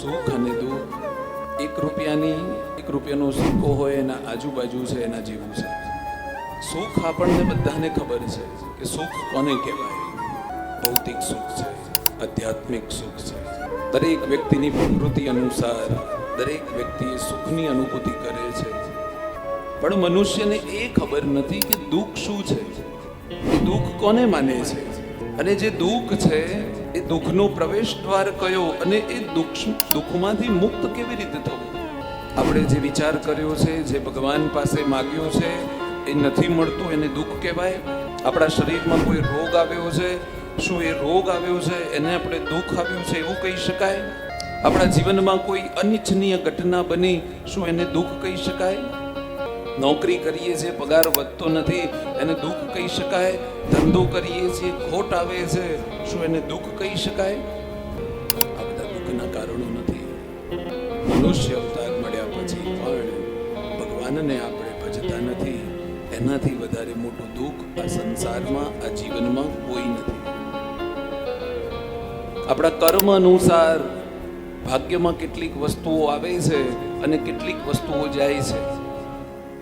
સુખ અને દુઃખ એક રૂપિયાનો સિક્કો હોય એના આજુબાજુ છે, એના જેવું છે. સુખ આપણને બધાને ખબર છે કે સુખ કોને કહેવાય. ભૌતિક સુખ છે, આધ્યાત્મિક સુખ છે. દરેક વ્યક્તિની પ્રકૃતિ અનુસાર દરેક વ્યક્તિ સુખની અનુભૂતિ કરે છે. પણ મનુષ્યને એ ખબર નથી કે દુઃખ શું છે, એ દુઃખ કોને માને છે, અને જે દુઃખ છે એ દુઃખનો પ્રવેશ દ્વાર કયો, અને એ દુઃખમાંથી મુક્ત કેવી રીતે થવું. આપણે જે વિચાર કર્યો છે, જે ભગવાન પાસે માગ્યો છે, એ નથી મળતું, એને દુઃખ કહેવાય. આપણા શરીરમાં કોઈ રોગ આવ્યો છે, શું એ રોગ આવ્યો છે એને આપણે દુઃખ આવ્યું છે એવું કહી શકાય? આપણા જીવનમાં કોઈ અનિચ્છનીય ઘટના બની, શું એને દુઃખ કહી શકાય? નોકરી કરીએ છીએ, પગાર વધતો નથી, એને દુઃખ કહી શકાય? ધંધો કરીએ છીએ, ખોટ આવે છે, શું એને દુઃખ કહી શકાય? આ બધા દુઃખના કારણો નથી. મનુષ્ય અવતાર મળ્યા પછી પણ ભગવાનને આપણે ભજતા નથી. એનાથી વધારે મોટું દુઃખ આ સંસારમાં, આ જીવનમાં કોઈ નથી. આપણા કર્મ અનુસાર ભાગ્યમાં કેટલીક વસ્તુઓ આવે છે અને કેટલીક વસ્તુઓ જાય છે.